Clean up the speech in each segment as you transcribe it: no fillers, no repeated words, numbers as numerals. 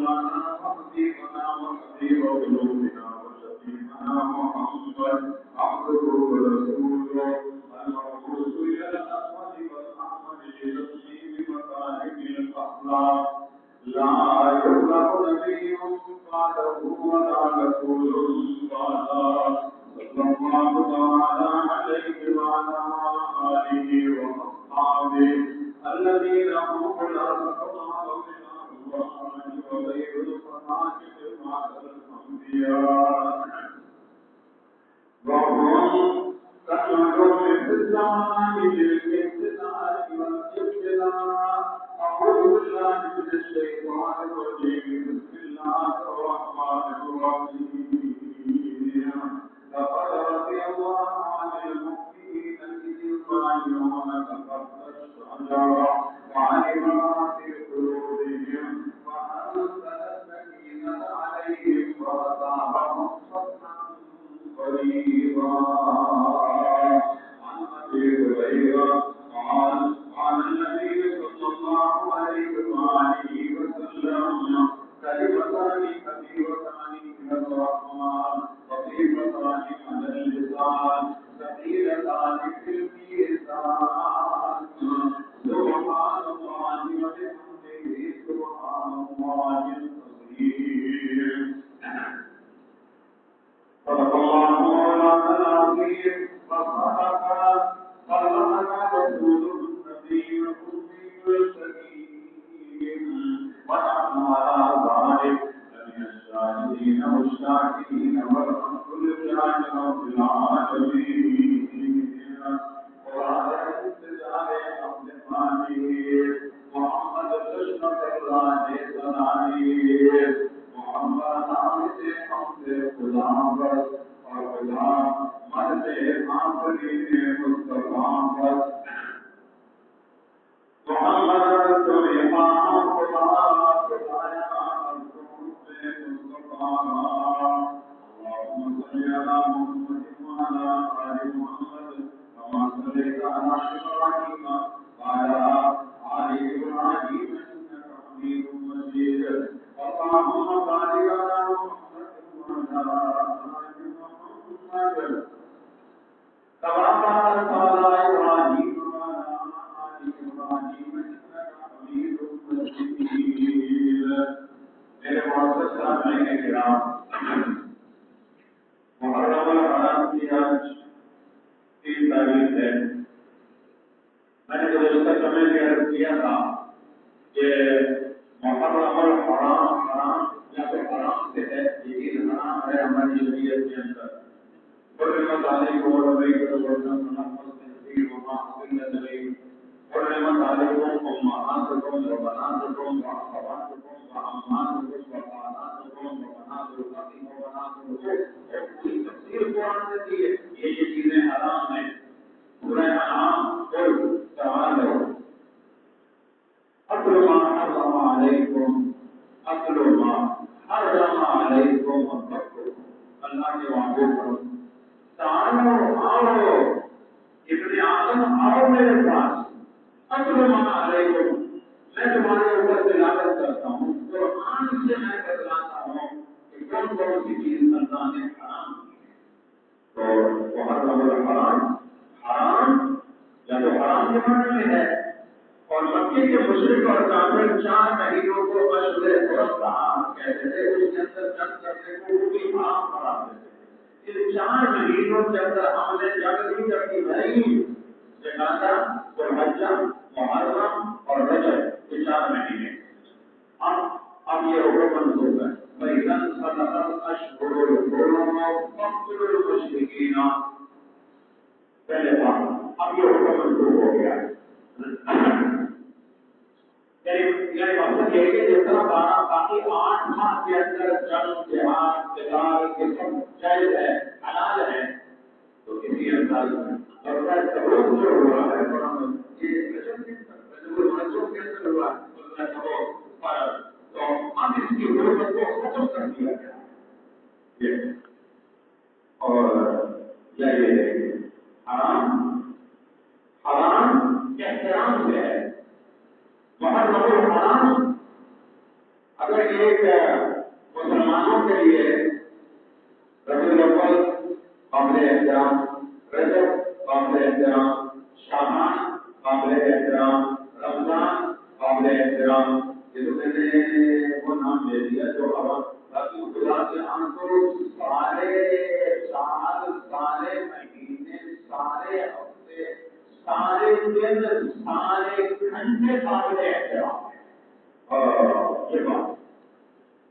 مولانا وحبيبنا وحبيب قلوبنا وشفيعنا محمد عبده ورسوله المبعوث إلى الأسود والأحمد لتسليم مكارم الأخلاق لا يخلق نبي بعده ولا رسول بعده صلى الله تعالى عليه وعلى آله وأصحابه الذين هم خلفاء الله وغير الخلائق بعد الأنبياء وهم كالنجوم في الزمان للامتثال والابتلاء أعوذ بالله من الشيطان الرجيم بسم الله الرحمن الرحيم لقد رضي الله عن المؤمنين إذ يبايعونك تحت الشجرة وعلم ما في قلوبهم فأنزل السكينة عليهم وأثابهم فتحا قريبا عن أبي هريرة قال قال النبي صلى الله عليه وآله وسلم كلمتان خفيفتان من الرحمن خفيفتان على اللسان ثقيلتان في الميزان سبحان الله وبحمده سبحان الله العظيم صدق الله مولانا العظيم وصدق رسوله النبي الأمي الكريم ونحن على ذلك لمن الشاهدين والشاكرين والحمد لله رب العالمين وعلى انتظار عبد المالك محمد بشرة الله سلامي محمد عبد حمد غلام بس اور غلام مرد آفرین مصطفیٰ بس محمد رسول امام خدا خدایا رسول مصطفیٰ اللهم صل على محمد وعلى آل محمد كما صليت على إبراهيم وعلى آل إبراهيم إنك حميد مجيد اللهم بارك على محمد وعلى آل محمد كما باركت على إبراهيم وعلى آل إبراهيم إنك حميد مجيد میرے معزز سامعین کرام محرم الحرام کی آج 3 تاریخ ہے. میں نے گزشتہ سمے میں عرض کیا تھا کہ محرم الحرام حرام یا تو حرام سے ہے، لیکن حرام ہے ہماری شریعت کے اندر. حرمت علیکم المیتۃ والدم والخنزیر وما أهل إليه حرمت علیکم أمہاتکم وبناتکم وأخواتکم وعماتکم وخالاتکم وبنات الأخ وبنات الأخت. پوری تفسیر قرآن نے دی ہے. یہ چیزیں حرام ہیں. سورہ انعام قل تعالوا اتل ما حرم علیکم اتل ما حرم علیکم ربکم. اللہ کے وعدے پر تعالوا آؤ ابن آدم آؤ میرے پاس. اتل ما علیکم میں تمہارے اوپر تلاوت کرتا ہوں. قرآن سے میں بتلاتا ہوں کہ کون کون سی چیز اللہ نے حرام کی ہے. تو محرم الحرام حرام یا تو حرام کے معنی میں ہے. اور مکے کے مشرک اور کافر 4 مہینوں کو اشہر حرم کہا کہتے تھے. اس کے اندر جنگ کرنے کو وہ بھی حرام قرار دیتے تھے. ان 4 مہینوں کے اندر ہم نے جنگ نہیں کرنی نہیں. جنازہ ذوالحجہ محرم اور رجب یہ 4 مہینے. اب یہ حکم منسوخ ہے. فَإِذَا انْسَلَخَ الْأَشْهُرُ الْحُرُمُ فَاقْتُلُوا الْمُشْرِكِينَ. پہلے بات اب یہ حکم منسوخ ہو گیا. یعنی مقصد یہ ہے کہ جس طرح باقی 8 ماہ کے اندر جنگ جہاد قتال یہ سب جائز ہے حلال ہے تو اسی انداز میں اور تبوک جو ہوا ہے قرآن یہ رجب کے اندر ہوا ہے تو اب اس کی حرمت کو ختم کر دیا گیا. اور یہ حرام احترام سے ہے. محرم الحرام اگر ایک مسلمانوں کے لیے ربیع الاول قابل احترام، رجب قابل احترام، شعبان قابل احترام، رمضان قابل احترام، یہ تو میں نے وہ نام لے دیا جو اب باقی خدا کے آنکھوں سارے سال، سارے مہینے، سارے ہفتے، سارے دن، سارے گھنٹے قابل احترام ہے۔ یہ بات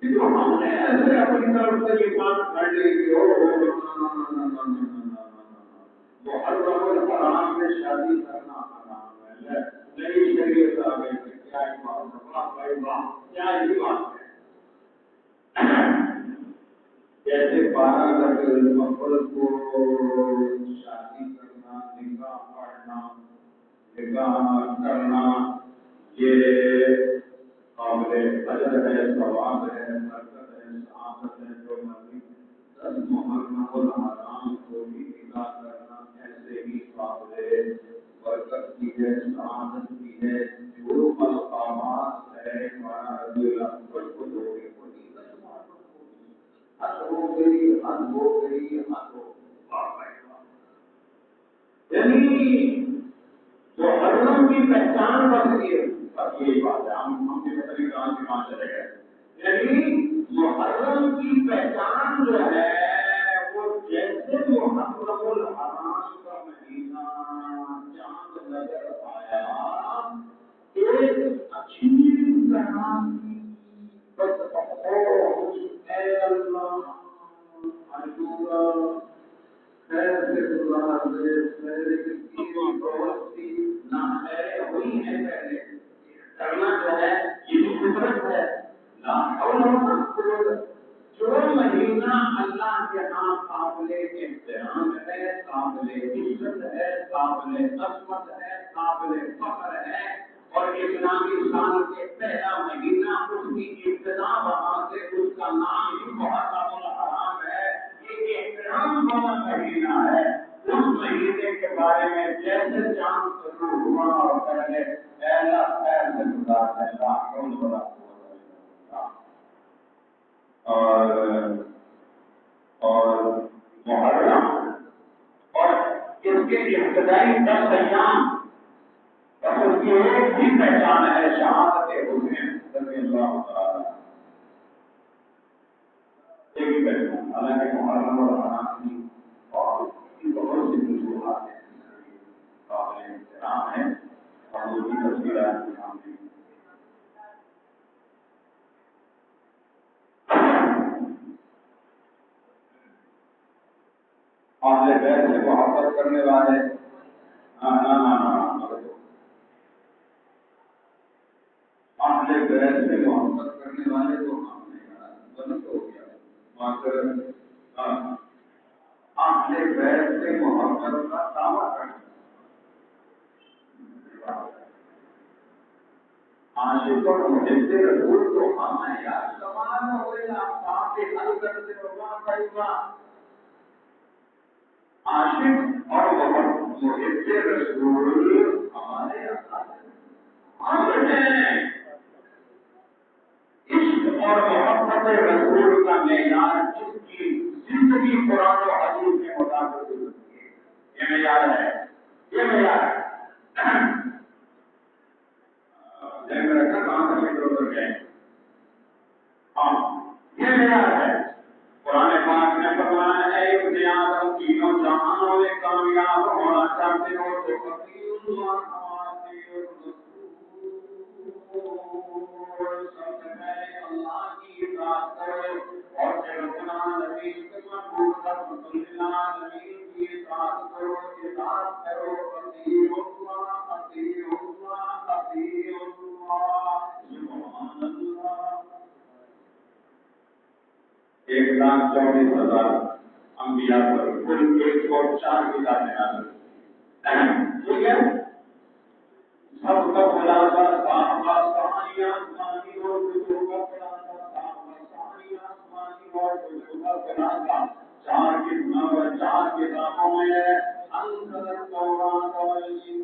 تو ہم نے ایسے اپنی طرف سے یہ بات کر لی کہ محرم الحرام میں شادی کرنا حرام ہے، نئی شریعت آ گئی ہے، کیا ہی بات ہے، کیا ہی بات ہے۔ جیسے 12 ربیع الاول کو شادی کرنا، نکاح پڑھنا، نکاح کرنا، یہ قابل اجر ہے، ثواب ہے، برکت ہے، سعادت ہے، جو مرضی 10 محرم الحرام کو بھی نکاح کرنا ایسے ہی قابل برکت کی ہے، سعادت کی ہے۔ جو مقامات ہے 12 ربیع الاول کو لوگے کو حد ہو گئی، حد ہو گئی، حد ہو گئی، یعنی محرم کی پہچان بس یہی بات ہے۔ ہم بھی مطلب کہاں چلے گئے، یعنی محرم کی پہچان جو ہے وہ جیسے محرم الحرام کا مہینہ چاند نظر آیا، ایک اچھی طرح کی اے اللہ خیر سے گزار دے، میرے کی بہت نہ خیر ہوئی ہے، پہلے کرنا جو ہے یہ بھی قدرت ہے، لا حول ولا قوت۔ جو مہینہ اللہ کے ہاں قابل احترام ہے، قابل عزت ہے، قابل عظمت ہے، قابل فخر ہے، اور اسلامی سال کے پہلا مہینہ اس کی ابتدا وہاں سے اس کا نام ہی محرم الحرام ہے، یہ احترام والا مہینہ ہے۔ اس مہینے کے بارے میں جیسے چاند شروع ہوا اور پہلے پہلا خیر سے گزار ہے، لا حول ولا قوت الا باللہ۔ اور محرم اور اس کے ابتدائی 10 ایام بس اس کی ایک ہی پہچان ہے، شہادت حسین رضی اللہ تعالی، ایک ہی پہچان۔ حالانکہ محرم اور حرام کی اور بہت سی وجوہات ہیں، قابل احترام ہے اور وہ بھی تفصیلات کے سامنے۔ اہل بیت سے محبت کرنے والے اہل بیت سے محبت کرنے والے تو ہم نے غلط ہو گیا معذرت، اہل بیت سے محبت کا دعویٰ کرنا، عاشق اور محب رسول تو ہم ہیں یار، سوال ہو گئے آپ بات کے حل کرتے ہو، عاشق اور محب رسول ہمارے ہم ہیں۔ عشق اور محبت رسول کا معیار جس کی زندگی قرآن و حدیث کے مطابق ہوتی ہے، یہ معیار ہے، یہ معیار ہے۔ میں رکھا کہاں سے فکر اتر گئے؟ ہاں یہ معیار ہے۔ قرآن پاک نے فرمایا ہے ابن آدم تینوں جہانوں میں کامیاب ہونا چاہتے ہو تو اطیعوا اللہ و اطیعوا الرسول، سب سے پہلے اللہ کی اطاعت کرو اور پھر اپنا نبی محمد رسول اللہ نبی کی اطاعت کرو، اطاعت کرو۔ اطیعوا اللہ، اطیعوا اللہ، اطیعوا اللہ، سبحان اللہ۔ 1,24,000 انبیاء پر کل 104 کتابیں نازل ہوئی، ٹھیک ہے؟ سب کا خلاصہ صاحب آسمانی آسمانی اور کتب کا خلاصہ صاحب آسمانی آسمانی اور کتب کا خلاصہ چار کتابوں میں ہے، انزل التوراۃ والانجیل،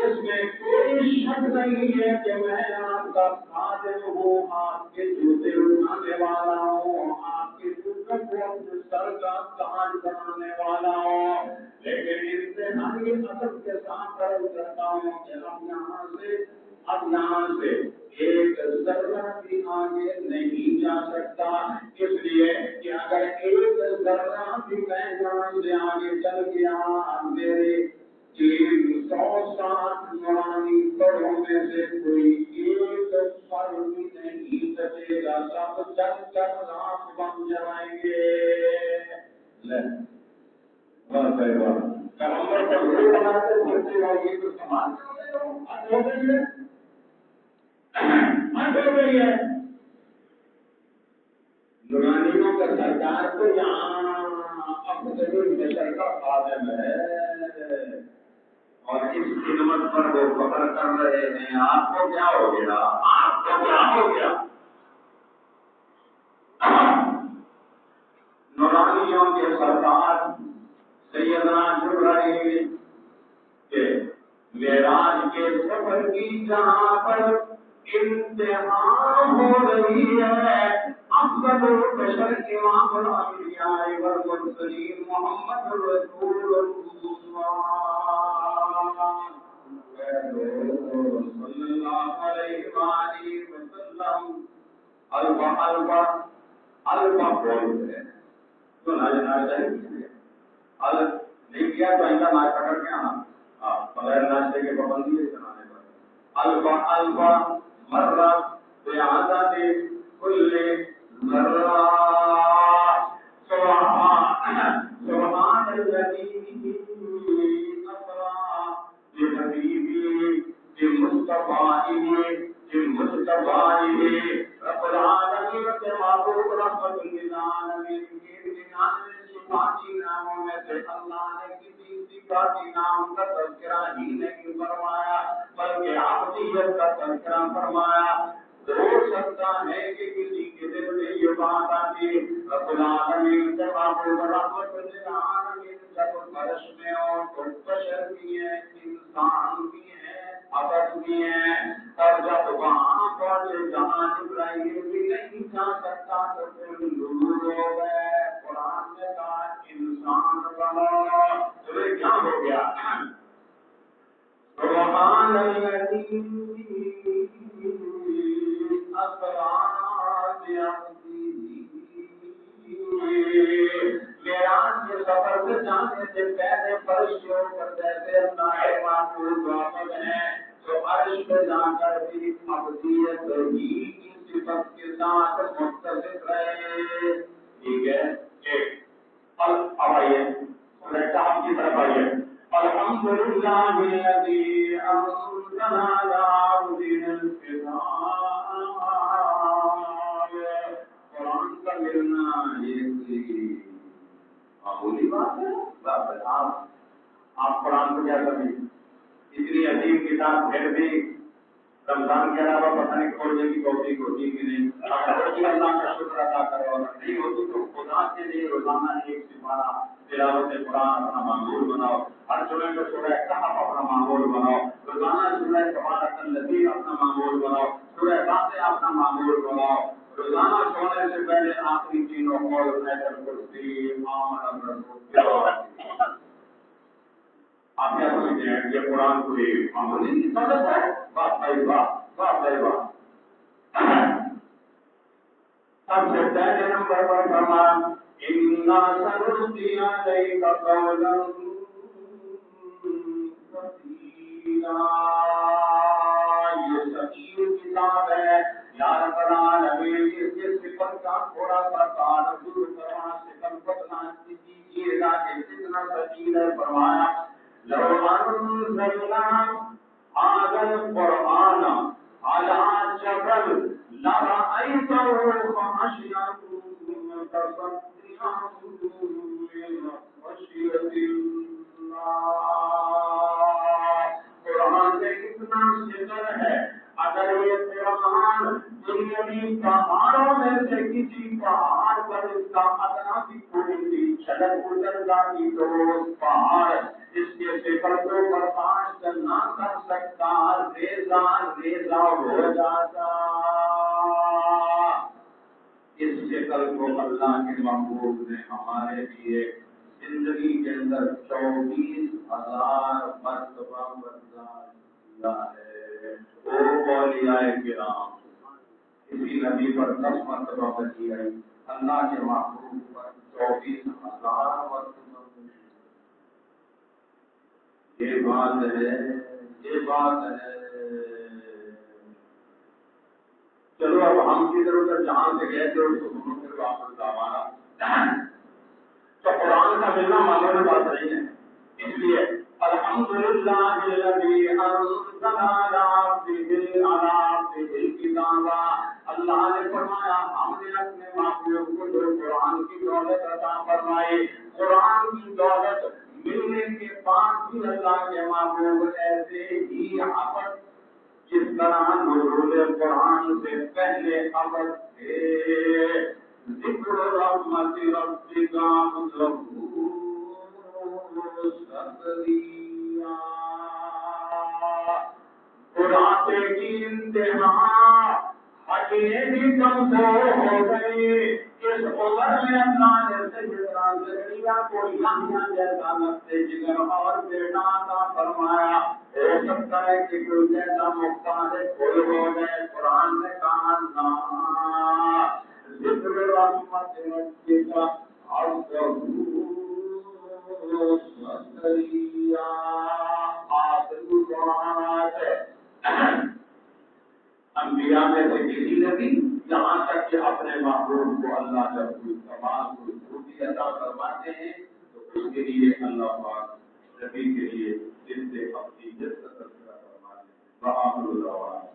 اس میں کوئی شک نہیں ہے کہ میں آپ کا خادم ہوں، آپ کے جوتے اٹھانے والا ہوں، آپ کے جوتوں کو اپنے سر کا تاج بنانے والا ہوں، لیکن انتہائی ادب کے ساتھ عرض کرتا ہوں کہ اب یہاں سے ایک ذرہ بھی آگے نہیں جا سکتا، اس لیے کہ اگر ایک ذرہ بھی میں یہاں سے آگے چل گیا، میرے 360 نورانی پروں میں سے کوئی ایک پر بھی نہیں بچے گا، سب چل کر راک بن جائیں گے۔ پیغمبر کو یہ بناتے بھرتے ہوگی تو سامان ہو گئی ہے، ہو گئی ہے۔ نورانیوں کا سرکار تو یہاں افضل البشر کا خادم ہے، اور اس خدمت پر وہ فخر کر رہے ہیں۔ آپ کو کیا ہو گیا؟ آپ کو کیا ہو گیا؟ نورانیوں کے سرکار سیدنا جبرائیل کے معراج کے سفر کی جہاں پر امتحان ہو رہی ہے، افضل البشر امام الانبیاء والمرسلین محمد رسول اللہ صلی اللہ علیہ وآلہ وسلم الفا بولتے ہیں تو ناچنا چاہیے، الف نہیں کیا تو ایسا ناچ پکڑ کے آنا، بغیر ناشتے کے پابندی ہے سنانے پر۔ الفا مرہ بعدد کل ذرہ، سبحان الذی اسریٰ بحبیبہ بمصطفیہ رب العالمین کے معبود رحمت للعالمین کے صفاتی ناموں میں سے اللہ نے کسی صفاتی نام کا تذکرہ ہی نہیں فرمایا، بلکہ عبدیت کا تذکرہ فرمایا۔ ہو سکتا ہے کہ کسی کے دل میں یہ بات آتی، رب العالمین کے معبود رحمت للعالمین جب فرش میں ہو تو بشر بھی ہیں، انسان بھی ہیں، عبد بھی ہیں، اور جب وہاں پہنچے جہاں جبرائیل بھی نہیں جا سکتا تو پھر نور ہو گئے۔ قرآن نے کہا انسان بنو، تمہیں کیا ہو گیا؟ سبحان الذی معراج کے سفر سے جانے سے پہلے فرشتوں پر جیسے اللہ کے معبود واقف ہیں تو عرش پہ جا کر بھی عبدیت ہی کی صفت کے ساتھ متصف رہے۔ ٹھیک ہے، ایک اب آئیے صاحب کی طرف آئیے۔ الحمدللہ الذی انزل علی عبدہ الکتاب، قرآن کا ملنا ایک معمولی بات ہے۔ آپ قرآن کو کیا کریں، اتنی عظیم کتاب پھر بھی رمضان کے علاوہ پتہ نہیں کھولنے کی توفیق ہوتی کہ نہیں، ہوتی اللہ کا شکر ادا کرو، نہیں ہوتی تو خدا کے لیے روزانہ ایک سپارہ تلاوت قرآن اپنا معمول بناؤ، ہر جمعے میں سورہ کہف اپنا معمول بناؤ، روزانہ سورہ تبارک الذی اپنا معمول بناؤ، سورہ فاتحہ اپنا معمول بناؤ، روزانہ سونے سے پہلے آخری تینوں قول آیت الکرسی آمن الرسول۔ آپ کیا سمجھتے ہیں یہ قرآن کوئی معمولی نہیں سمجھتا ہے؟ بات بھائی بات سب سے پہلے نمبر پر فرمان اِنَّا سَنُلْقِي عَلَيْكَ قَوْلًا ثَقِيلًا، یہ ثقیل کتاب ہے یا رب العالمین، اس کے صفت کا تھوڑا سا تعارف کرنا، صفت بتنا کیجیے گا کہ کتنا ثقیل ہے۔ فرمایا لو انزلنا هذا القرآن على جبل لرأيته خاشعا متصدعا من خشية الله۔ قرآن میں اتنا ذکر ہے، اگر یہ قرآن یعنی پہاڑوں میں سے کسی پہاڑ پر اس کا ادنا بھی تھوڑی سی چھلک گزر جاتی تو پہاڑ اس کے فکر کو برداشت نہ کر سکتا، ریزہ ریزہ ہو جاتا۔ اس شکل کو اللہ کے محبوب نے ہمارے لیے زندگی کے اندر 24,000 مرتبہ برداشت کیا ہے۔ وہ اولیاء کرام کسی نبی پر 10 مرتبہ بچی ہے، اللہ کے محبوب پر 24,000 مرتبہ۔ یہ بات ہے، یہ بات ہے۔ چلو اب ہم کدھر ادھر جہاں سے گئے تھے اس کو سنو پھر واپس ہمارا تو قرآن کا ملنا معمولی بات نہیں ہے، اس لیے الحمدللہ الذی انزل علی عبدہ الکتاب، اللہ نے فرمایا ہم نے اپنے محبوب کو جو قرآن کی دولت عطا فرمائی، قرآن کی دولت ملنے کے بعد بھی اللہ کے محبوب ایسے ہی عبد جس طرح نزول قرآن سے پہلے عبد تھے۔ ذکر رحمت ربک عبدہ زکریا، بڑھاپے کی انتہا، ہڈیاں بھی کمزور ہو گئی، اس عمر میں اللہ نے سیدنا زکریا کو یحییٰ جیسا لگتے جگر اور بیٹا عطا فرمایا۔ ہو سکتا ہے کہ کوئی جیسا محتاج کوئی ہو گئے، قرآن نے کہا نہ، ذکر رحمت ربک عبدہ زکریا، آخری بات انبیاء میں سے کسی نے بھی یہاں تک کہ اپنے محبوب کو اللہ جب کوئی کمال کوئی خوبی عطا فرماتے ہیں تو اس کے لیے اللہ پاک نبی کے لیے جن سے اپنی عزت کا تذکرہ فرماتے ہیں۔